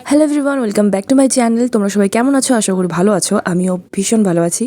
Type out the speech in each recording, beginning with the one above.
Hello everyone, welcome back to my channel. তোমরা সবাই কেমন আছো? আশা করি ভালো আছো। আমিও ভীষণ ভালো আছি।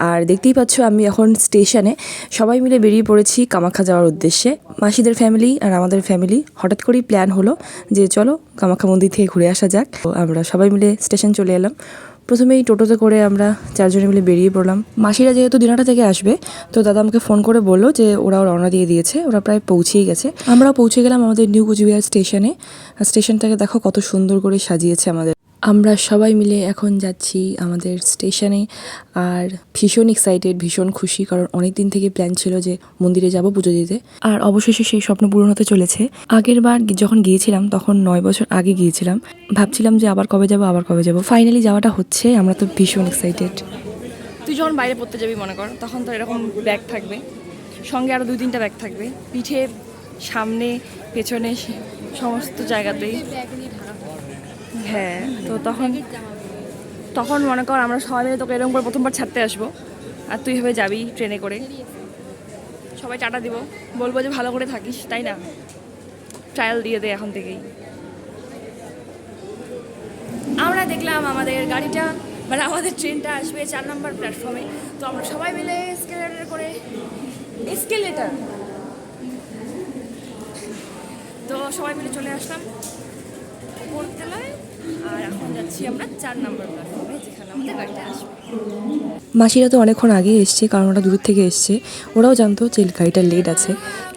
আর দেখতেই পাচ্ছ আমি এখন স্টেশনে সবাই মিলে বেরিয়ে পড়েছি কামাখ্যা যাওয়ার উদ্দেশ্যে। মাসিদের ফ্যামিলি আর আমাদের ফ্যামিলি হঠাৎ করেই প্ল্যান হলো যে চলো কামাখ্যা মন্দির থেকে ঘুরে আসা যাক। তো আমরা সবাই মিলে স্টেশন চলে এলাম। প্রথমেই টোটোতে করে আমরা চারজনে মিলে বেরিয়ে পড়লাম। মাসিরা যেহেতু দিনহাটা থেকে আসবে, তো দাদা আমাকে ফোন করে বললো যে ওরাও রওনা দিয়ে দিয়েছে, ওরা প্রায় পৌঁছেই গেছে। আমরাও পৌঁছে গেলাম আমাদের নিউ কোচবিহার স্টেশনে। স্টেশনটাকে দেখো কত সুন্দর করে সাজিয়েছে আমাদের। আমরা সবাই মিলে এখন যাচ্ছি আমাদের স্টেশনে। আর ভীষণ এক্সাইটেড, ভীষণ খুশি, কারণ অনেক দিন থেকে প্ল্যান ছিল যে মন্দিরে যাব পুজো দিতে। আর অবশেষে সেই স্বপ্ন পূরণ হতে চলেছে। আগের বার যখন গিয়েছিলাম তখন 9 বছর আগে গিয়েছিলাম, ভাবছিলাম যে আবার কবে যাব। ফাইনালি যাওয়াটা হচ্ছে, আমরা তো ভীষণ এক্সাইটেড। তুই যখন বাইরে পড়তে যাবি মনে কর, তখন তো এরকম ব্যাগ থাকবে, সঙ্গে আরও 2-3টা ব্যাগ থাকবে, পিঠে, সামনে, পেছনে, সমস্ত জায়গাতেই। হ্যাঁ, তো তখন মনে কর আমরা সবাই মিলে তোকে এরকম করে প্রথমবার ছাড়তে আসবো, আর তুই ভাবে যাবি ট্রেনে করে। সবাই টাটা দিব, বলবো যে ভালো করে থাকিস, তাই না? ট্রায়াল দিয়ে দে এখন থেকেই। আমরা দেখলাম আমাদের গাড়িটা, মানে আমাদের ট্রেনটা আসবে 4 নম্বর প্ল্যাটফর্মে। তো আমরা সবাই মিলে এসকেলেটার তো সবাই মিলে চলে আসলাম উপরতলায়। আর এখন যাচ্ছি আমরা 4 নম্বর প্ল্যাটফর্মে, যেখানে আমাদের গাড়িটা আসবে। মাসিরা তো অনেকক্ষণ আগে এসছে, কারণ ওরা দূর থেকে এসছে। ওরাও জানতো যে গাড়িটা লেট আছে,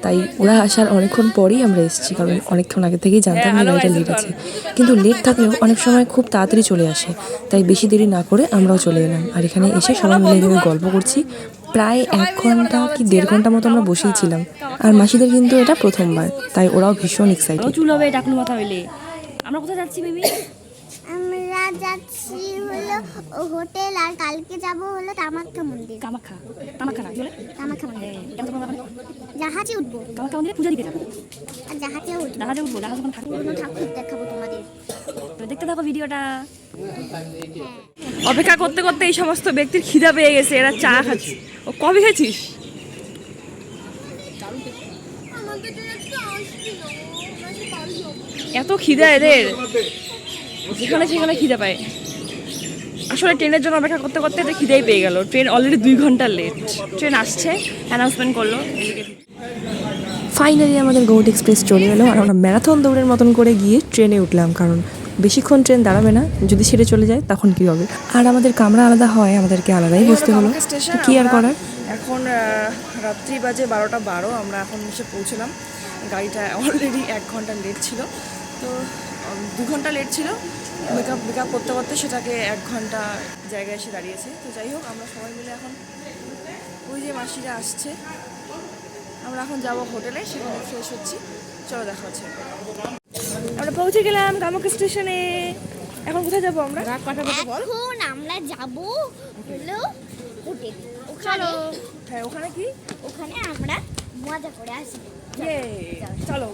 তাই ওরা আসার অনেকক্ষণ পরেই আমরা এসেছি, কারণ অনেকক্ষণ আগে থেকেই জানতাম যে গাড়িটা লেট আছে। কিন্তু লেট থাকলেও অনেক সময় খুব তাড়াতাড়ি চলে আসে, তাই বেশি দেরি না করে আমরাও চলে এলাম। আর এখানে এসে সবাই মিলে এভাবে গল্প করছি। প্রায় 1 ঘন্টা কি 1.5 ঘন্টা মতো আমরা বসেই ছিলাম। আর মাসিদের কিন্তু এটা প্রথমবার, তাই ওরাও ভীষণ এক্সাইটেড। চুল হবে টাকনু মাথা হইলে। আমরা কোথায় যাচ্ছি বেবি? আমরা যাচ্ছি হলো হোটেল, আর কালকে যাব হলো কামাখ্যা মন্দির। কামাখ্যা না বলে কামাখ্যা মন্দির জাহাজে উঠবো। কামাখ্যা মন্দিরে পূজা দিতে যাবো। আর জাহাজে উঠবো, জাহাজে ওখানে থাকবো, ঠাকুর দেখাবো তোমাদের। তো দেখতে থাকো ভিডিওটা। অপেক্ষা করতে করতে এই সমস্ত ব্যক্তির খিদা পেয়ে গেছে, এরা চা খাচ্ছে। ও কবে খেয়েছিস? এত খিদা এদের, যেখানে সেখানে খিদা পায়। আসলে ট্রেনের জন্য অপেক্ষা করতে করতে এদের খিদেই পেয়ে গেল। ট্রেন অলরেডি 2 ঘন্টা লেট। ট্রেন আসছে, অ্যানাউন্সমেন্ট করলো। ফাইনালি আমাদের গৌড় এক্সপ্রেস চলে এলো, আর আমরা ম্যারাথন দৌড়ের মতন করে গিয়ে ট্রেনে উঠলাম, কারণ বেশিক্ষণ ট্রেন দাঁড়াবে না। যদি ছেড়ে চলে যায় তখন কি হবে? আর আমাদের কামরা আলাদা হয়, আমাদেরকে আলাদাই বসতে হলো, কি আর করার। এখন রাত্রি বাজে 12:12। আমরা এখন এসে পৌঁছলাম। গাড়িটা অলরেডি 1 ঘন্টা লেট ছিল, তো 2 ঘন্টা লেট ছিল। মেকআপ করতে করতে সেটাকে 1 ঘন্টা জায়গায় এসে দাঁড়িয়েছে। তো যাই হোক, আমরা সবাই মিলে এখন ওই যে মাসিরা আসছে, আমরা এখন যাবো হোটেলে, সেখানে ফ্রেশ হচ্ছি। চলো দেখা হচ্ছে। আমরা পৌঁছে গেলাম কামাখ্যা স্টেশনে। এখন কোথায় যাবো আমরা? এখন আমরা যাব হলো হোটেল। চলো। হ্যাঁ, ওখানে কি? ওখানে আমরা মজা করে আসবো। চলো।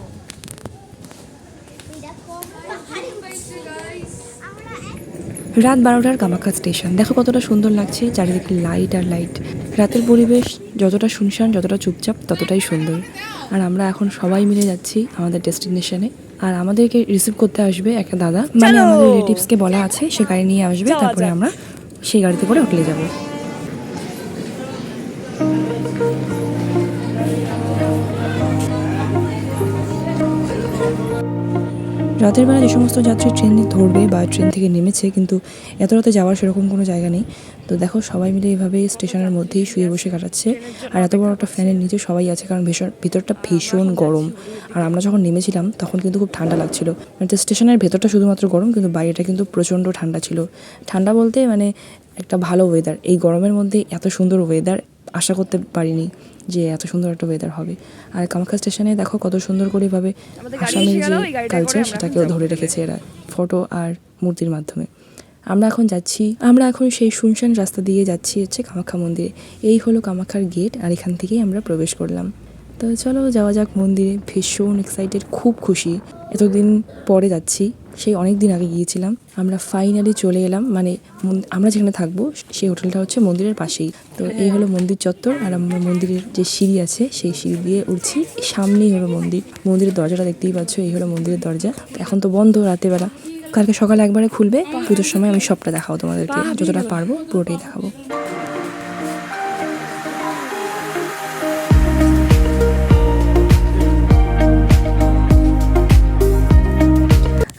রাত 12টার কামাখ্যা স্টেশন দেখো কতটা সুন্দর লাগছে, চারিদিকে লাইট আর লাইট। রাতের পরিবেশ যতটা শুনশান, যতটা চুপচাপ, ততটাই সুন্দর। আর আমরা এখন সবাই মিলে যাচ্ছি আমাদের ডেস্টিনেশনে। আর আমাদেরকে রিসিভ করতে আসবে একটা দাদা, মানে আমাদের রিলেটিভসকে বলা আছে সে গাড়ি নিয়ে আসবে, তারপরে আমরা সেই গাড়িতে করে হোটেলে যাব। রাতের বেলা যে সমস্ত যাত্রী ট্রেনে ধরবে বা ট্রেন থেকে নেমেছে, কিন্তু এত রাতে যাওয়ার সেরকম কোনো জায়গা নেই। তো দেখো সবাই মিলে এভাবে স্টেশনের মধ্যেই শুয়ে বসে কাটাচ্ছে। আর এত বড় একটা ফ্যানের নিচে সবাই আছে, কারণ ভিতরটা ভীষণ গরম। আর আমরা যখন নেমেছিলাম তখন কিন্তু খুব ঠান্ডা লাগছিল। মানে স্টেশনের ভেতরটা শুধুমাত্র গরম, কিন্তু বাইরেটা কিন্তু প্রচণ্ড ঠান্ডা ছিল। ঠান্ডা বলতে মানে একটা ভালো ওয়েদার। এই গরমের মধ্যে এত সুন্দর ওয়েদার আশা করতে পারিনি যে এত সুন্দর একটা ওয়েদার হবে। আর কামাখ্যা স্টেশনে দেখো কত সুন্দর করে এভাবে আসামের যে কালচার সেটাকেও ধরে রেখেছে এরা ফটো আর মূর্তির মাধ্যমে। আমরা এখন সেই শুনশান রাস্তা দিয়ে যাচ্ছি হচ্ছে কামাখ্যা মন্দিরে। এই হলো কামাখ্যার গেট, আর এখান থেকেই আমরা প্রবেশ করলাম। তো চলো যাওয়া যাক মন্দিরে। ভীষণ এক্সাইটেড, খুব খুশি, এতদিন পরে যাচ্ছি, সেই অনেক দিন আগে গিয়েছিলাম। আমরা ফাইনালি চলে এলাম, মানে আমরা যেখানে থাকবো সেই হোটেলটা হচ্ছে মন্দিরের পাশেই। তো এই হলো মন্দির চত্বর, আর আমরা মন্দিরের যে সিঁড়ি আছে সেই সিঁড়ি দিয়ে উঠছি। সামনেই হলো মন্দির, মন্দিরের দরজাটা দেখতেই পাচ্ছ, এই হলো মন্দিরের দরজা। এখন তো বন্ধ রাতের বেলা, কালকে সকালে একবারে খুলবে। পুজোর সময় আমি সবটা দেখাবো তোমাদেরকে, যতটা পারবো পুরোটাই দেখাবো।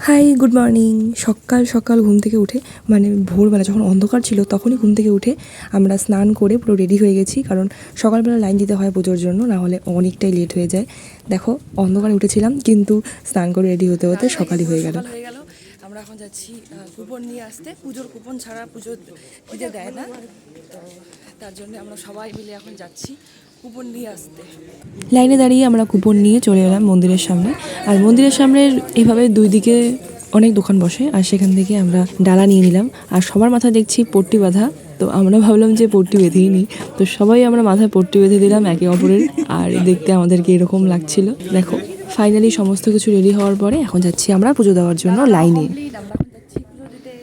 Hi, good morning. সকাল সকাল ঘুম থেকে উঠে, মানে ভোরবেলা যখন অন্ধকার ছিল তখনই ঘুম থেকে উঠে আমরা স্নান করে পুরো রেডি হয়ে গেছি, কারণ সকালবেলা লাইন দিতে হয় পুজোর জন্য, না হলে অনেকটাই লেট হয়ে যায়। দেখো অন্ধকারে উঠেছিলাম, কিন্তু স্নান করে রেডি হতে হতে সকালই হয়ে গেল। আমরা এখন যাচ্ছি কুপন নিয়ে আসতে। পুজোর কুপন ছাড়া পুজো দিতে দেয় না, তো তার জন্য আমরা সবাই মিলে এখন যাচ্ছি কুপন নিয়ে আসতে। লাইনে দাঁড়িয়ে আমরা কুপন নিয়ে চলে এলাম মন্দিরের সামনে। আর মন্দিরের সামনের এভাবে দুই দিকে অনেক দোকান বসে, আর সেখান থেকে আমরা ডালা নিয়ে নিলাম। আর সবার মাথায় দেখছি পট্টি বাঁধা, তো আমরা ভাবলাম যে পট্টি বেঁধেই নিই, তো সবাই আমরা মাথায় পট্টি বেঁধে দিলাম একে অপরের। আর দেখতে আমাদেরকে এরকম লাগছিল। দেখো ফাইনালি সমস্ত কিছু রেডি হওয়ার পরে এখন যাচ্ছি আমরা পুজো দেওয়ার জন্য লাইনে। আমরা এখন যাচ্ছি পুজো দিতে,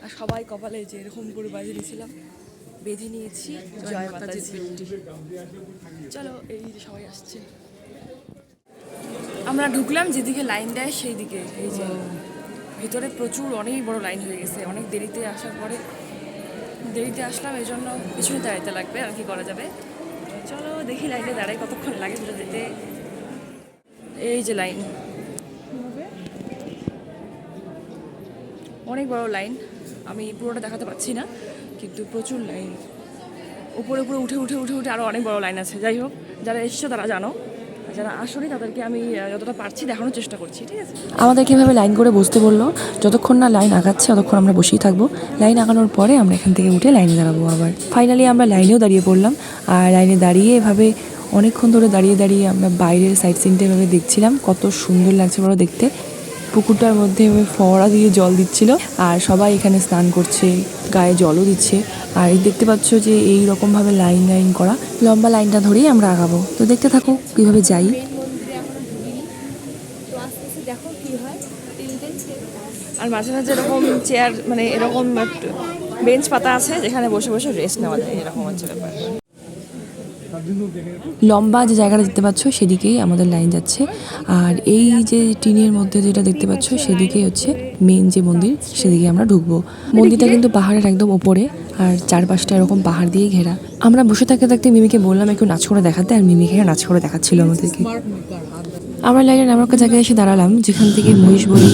আর সবাই কপালে যে এরকম করে বাজিয়ে দিয়েছিলাম বেঁধে নিয়েছি। জয় মাতাজি। চলো, এই যে সবাই আসছে। আমরা ঢুকলাম যেদিকে লাইন দেয় সেই দিকে, এই যে ভিতরে প্রচুর অনেক বড় লাইন হয়ে গেছে। অনেক দেরিতে আসার পরে দেরিতে আসলাম, এই জন্য পিছনে দাঁড়াতে লাগবে, আর কি করা যাবে। চলো দেখি লাইনে দাঁড়াই কতক্ষণ লাগে পুজো দিতে। এই যে লাইন, অনেক বড় লাইন, আমি পুরোটা দেখাতে পারছি না, কিন্তু প্রচুর লাইন। উপরে উপরে উঠে উঠে উঠে উঠে আরও অনেক বড় লাইন আছে। যাই হোক, যারা এসছো তারা জানো, যারা আসলে তাদেরকে আমি যতটা পারছি দেখানোর চেষ্টা করছি, ঠিক আছে। আমাদেরকে এভাবে লাইন করে বসতে বললো, যতক্ষণ না লাইন আগাচ্ছে ততক্ষণ আমরা বসেই থাকবো। লাইন আগানোর পরে আমরা এখান থেকে উঠে লাইনে দাঁড়াবো আবার। ফাইনালি আমরা লাইনেও দাঁড়িয়ে পড়লাম, আর লাইনে দাঁড়িয়ে এভাবে অনেকক্ষণ ধরে দাঁড়িয়ে দাঁড়িয়ে আমরা বাইরের সাইড সিনটা এভাবে দেখছিলাম। কত সুন্দর লাগছে বড় দেখতে। পুকুরটার মধ্যে এভাবে ফোয়ারা দিয়ে জল দিচ্ছিল, আর সবাই এখানে স্নান করছে, গায়ে জলও দিচ্ছে। আর এই দেখতে পাচ্ছ যে এই রকমভাবে লাইন লাইন করা, লম্বা লাইনটা ধরেই আমরা আগাবো। তো দেখতে থাকো কীভাবে যাই। আর মাঝে মাঝে এরকম চেয়ার, মানে এরকম বেঞ্চ পাতা আছে যেখানে বসে বসে রেস্ট নেওয়া যায়, এরকম হচ্ছে ব্যাপার। লম্বা যে জায়গাটা দেখতে পাচ্ছ সেদিকেই আমাদের লাইন যাচ্ছে, আর এই যে টিনের মধ্যে যেটা দেখতে পাচ্ছ সেদিকেই হচ্ছে মেন যে মন্দির, সেদিকে আমরা ঢুকবো। মন্দিরটা কিন্তু পাহাড়ের একদম ওপরে, আর চারপাশটা এরকম পাহাড় দিয়ে ঘেরা। আমরা বসে থাকতে থাকতে মিমিকে বললাম একটু নাচ করে দেখাতে, আর মিমিকে নাচ করে দেখাচ্ছিল আমাদেরকে। আমরা লাইনের এমন একটা জায়গায় এসে দাঁড়ালাম যেখান থেকে মহিষ বলি,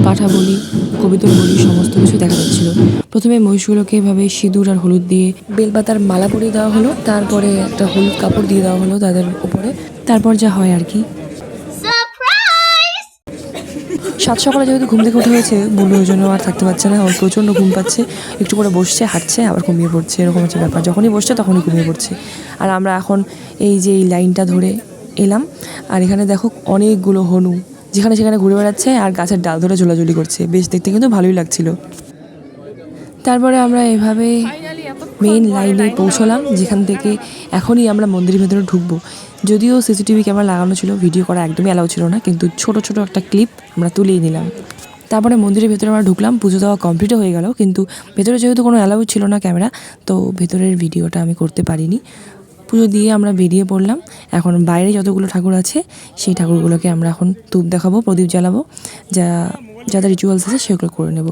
পাঠা বলি, কবিতর বলি সমস্ত কিছু দেখা যাচ্ছিল। প্রথমে মহিষগুলোকে এভাবে সিঁদুর আর হলুদ দিয়ে বেলপাতার মালা পরিয়ে দেওয়া হলো, তারপরে একটা হলুদ কাপড় দিয়ে দেওয়া হলো তাদের উপরে। তারপর যা হয় আর কি, সাত সকালে যেহেতু ঘুম থেকে উঠে হয়েছে, বললো ওই জন্য আর থাকতে পারছে না, ওর প্রচণ্ড ঘুম পাচ্ছে। একটু করে বসছে, হাঁটছে, আবার ঘুমিয়ে পড়ছে, এরকম হচ্ছে ব্যাপার। যখনই বসছে তখনই ঘুমিয়ে পড়ছে। আর আমরা এখন এই যে এই লাইনটা ধরে এলাম, আর এখানে দেখো অনেকগুলো হনু যেখানে সেখানে ঘুরে বেড়াচ্ছে আর গাছের ডাল ধরে ঝোলাঝুলি করছে। বেশ দেখতে কিন্তু ভালোই লাগছিল। তারপরে আমরা এভাবে মেইন লাইনে পৌঁছলাম, যেখান থেকে এখনই আমরা মন্দিরের ভেতরে ঢুকবো। যদিও সিসিটিভি ক্যামেরা লাগানো ছিল, ভিডিও করা একদমই অ্যালাউ ছিল না, কিন্তু ছোট ছোট একটা ক্লিপ আমরা তুলেই নিলাম। তারপরে মন্দিরের ভেতরে আমরা ঢুকলাম, পুজো দেওয়া কমপ্লিটও হয়ে গেল, কিন্তু ভেতরে যেহেতু কোনো অ্যালাউ ছিল না ক্যামেরা, তো ভেতরের ভিডিওটা আমি করতে পারিনি। পুজো দিয়ে আমরা বেরিয়ে পড়লাম। এখন বাইরে যতগুলো ঠাকুর আছে সেই ঠাকুরগুলোকে আমরা এখন ধূপ দেখাবো, প্রদীপ জ্বালাবো, যাদের রিচুয়ালস আছে সেগুলো করে নেব।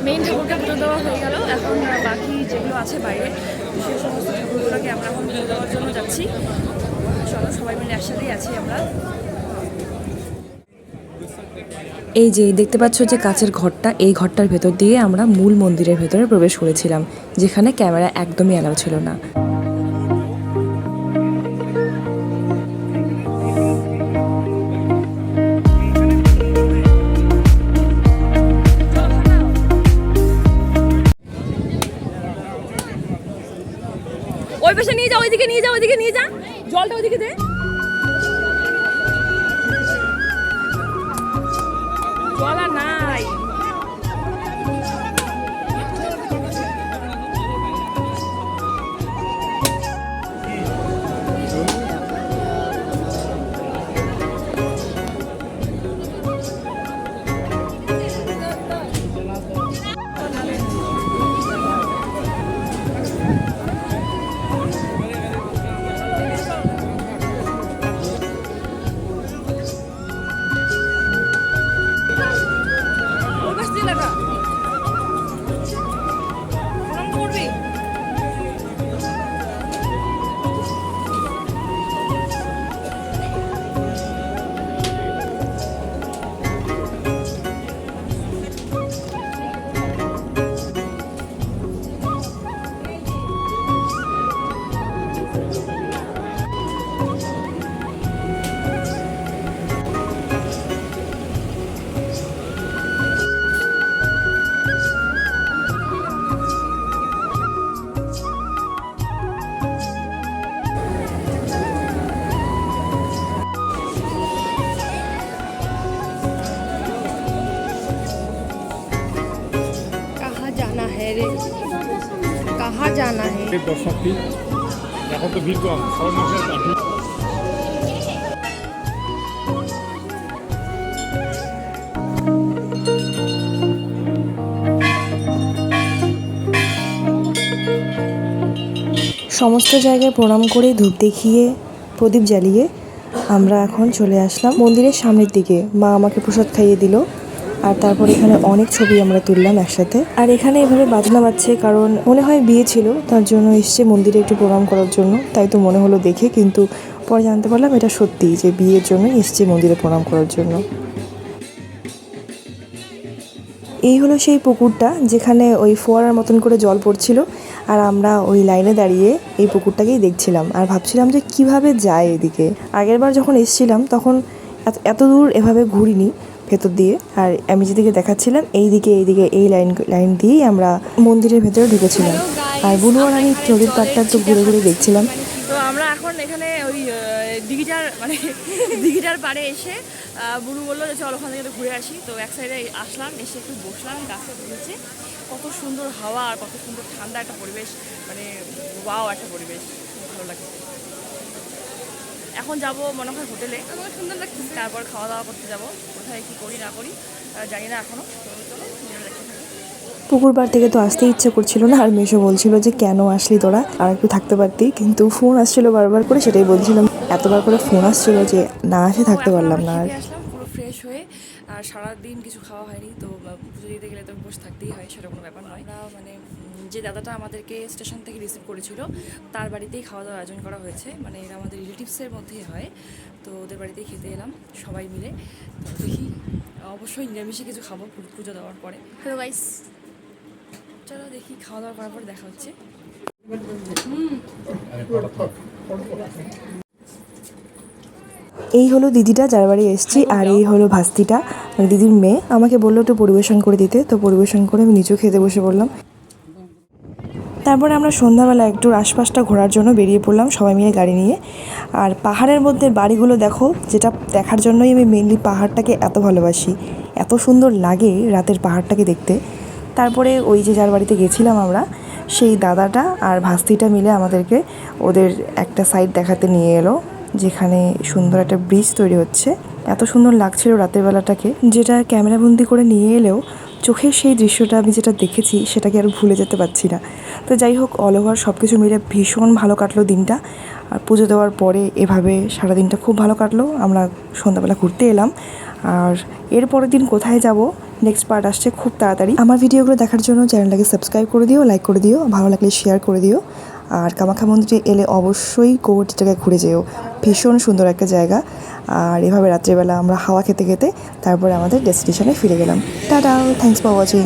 মেইন ঠাকুরটা পুজো দেওয়া হয়ে গেল, এখন বাকি যেগুলো আছে বাইরে সেই সমস্ত ঠাকুরগুলোকে আমরা এখন পুজো দেওয়ার জন্য যাচ্ছি। চলো সবাই মিলে একসাথেই আছি আমরা। এই যে দেখতে পাচ্ছ যে কাচের ঘরটা, এই ঘরটার ভেতর দিয়ে আমরা মূল মন্দিরের ভেতরে প্রবেশ করেছিলাম, যেখানে ক্যামেরা একদমই অ্যালাউ ছিল না। ওই পাশে নিয়ে যা, ওইদিকে নিয়ে যা, ওইদিকে নিয়ে যা, জলটা ওইদিকে দে। বলা নাই। कहाँ जाना है रे, कहाँ जाना है? দর্শনার্থী এখন তো ভিড় কম, শ্রাবণ মাসে ভিড়। সমস্ত জায়গায় প্রণাম করে ধূপ দেখিয়ে প্রদীপ জ্বালিয়ে আমরা এখন চলে আসলাম মন্দিরের সামনের দিকে। মা আমাকে প্রসাদ খাইয়ে দিল আর তারপর এখানে অনেক ছবি আমরা তুললাম একসাথে। আর এখানে এভাবে বাজনা বাজছে কারণ মনে হয় বিয়ে ছিল, তার জন্য এসছে মন্দিরে একটু প্রণাম করার জন্য। তাই তো মনে হলো দেখে, কিন্তু পরে জানতে পারলাম এটা সত্যি যে বিয়ের জন্য এসছে মন্দিরে প্রণাম করার জন্য। এই হলো সেই পুকুরটা যেখানে ওই ফোয়ারার মতন করে জল পড়ছিল, আর আমরা ওই লাইনে দাঁড়িয়ে এই পুকুরটাকেই দেখছিলাম আর ভাবছিলাম যে কিভাবে যায় এদিকে। আগেরবার যখন এসেছিলাম তখন এত দূর এভাবে ঘুরিনি ভেতর দিয়ে, আর আমি যেদিকে দেখাচ্ছিলাম এইদিকে এই লাইন দিয়েই আমরা মন্দিরের ভেতরে ঢুকেছিলাম। আর বুলু আর আমি নদীর পাড়টা একটু ঘুরে ঘুরে দেখছিলাম। তো আমরা এখন এখানে ওই দিঘিটার পাড়ে এসে বুড়ু বললো যে চল ওখান থেকে একটু ঘুরে আসি। তো এক সাইডে আসলাম, এসে একটু বসলাম, গাছে বসেছে। কত সুন্দর হাওয়া আর কত সুন্দর ঠান্ডা একটা পরিবেশ, মানে ওয়াও একটা পরিবেশ, ভালো লাগে। এখন যাব মনে হয় হোটেলে, সুন্দর লাগছে। তারপর খাওয়া দাওয়া করতে যাব, কোথায় কী করি না করি জানি না এখনও। তো চলো দেখতে থাকি। পুকুর পাড় থেকে তো আসতে ইচ্ছে করছিল না, আর মেশো বলছিল যে কেন আসলি তোরা, আর একটু থাকতে পারতি। কিন্তু ফোন আসছিল বারবার করে, সেটাই বলছিলাম, এতবার করে ফোন আসছিল যে না আসে থাকতে পারলাম না। আর আসলাম পুরো ফ্রেশ হয়ে, আর সারাদিন কিছু খাওয়া হয়নি, তো পুজো দিতে গেলে তো বসে থাকতেই হয়, সেটা কোনো ব্যাপার নয়। মানে যে দাদাটা আমাদেরকে স্টেশন থেকে রিসিভ করেছিল তার বাড়িতেই খাওয়া দাওয়ার আয়োজন করা হয়েছে। মানে এরা আমাদের রিলেটিভসের মধ্যেই হয়, তো ওদের বাড়িতেই খেতে এলাম সবাই মিলে। তো দেখি অবশ্যই নিরামিষে কিছু খাবো পুজো দেওয়ার পরে। হ্যালো গাইস, চলো দেখি খাওয়া দাওয়া করার পরে দেখা হচ্ছে। এই হলো দিদিটা যার বাড়ি এসেছি, আর এই হলো ভাস্তিটা মানে দিদির মেয়ে। আমাকে বললো একটু পরিবেশন করে দিতে, তো পরিবেশন করে আমি নিজেও খেতে বসে পড়লাম। তারপরে আমরা সন্ধ্যাবেলা একটু আশপাশটা ঘোরার জন্য বেরিয়ে পড়লাম সবাই মিলে গাড়ি নিয়ে। আর পাহাড়ের মধ্যে বাড়িগুলো দেখো, যেটা দেখার জন্যই আমি মেনলি পাহাড়টাকে এত ভালোবাসি। এত সুন্দর লাগে রাতের পাহাড়টাকে দেখতে। তারপরে ওই যে যার বাড়িতে গেছিলাম আমরা, সেই দাদাটা আর ভাস্তিটা মিলে আমাদেরকে ওদের একটা সাইড দেখাতে নিয়ে এলো, যেখানে সুন্দর একটা ব্রিজ তৈরি হচ্ছে। এত সুন্দর লাগছিল রাতের বেলাটাকে, যেটা ক্যামেরাবন্দি করে নিয়ে এলেও চোখের সেই দৃশ্যটা আমি যেটা দেখেছি সেটাকে আর ভুলে যেতে পারছি না। তো যাই হোক, অল ওভার সব কিছু মিলে ভীষণ ভালো কাটলো দিনটা। আর পুজো দেওয়ার পরে এভাবে সারা দিনটা খুব ভালো কাটলো। আমরা সন্ধ্যাবেলা ঘুরতে এলাম, আর এর পরের দিন কোথায় যাব নেক্সট পার্ট আসছে খুব তাড়াতাড়ি। আমার ভিডিওগুলো দেখার জন্য চ্যানেলটাকে সাবস্ক্রাইব করে দিও, লাইক করে দিও, ভালো লাগলে শেয়ার করে দিও। আর কামাখ্যা মন্দিরে এলে অবশ্যই গৌহাটি জায়গায় ঘুরে যেও, ভীষণ সুন্দর একটা জায়গা। আর এভাবে রাত্রিবেলা আমরা হাওয়া খেতে খেতে তারপরে আমাদের ডেস্টিনেশনে ফিরে গেলাম। Tata, thanks for watching.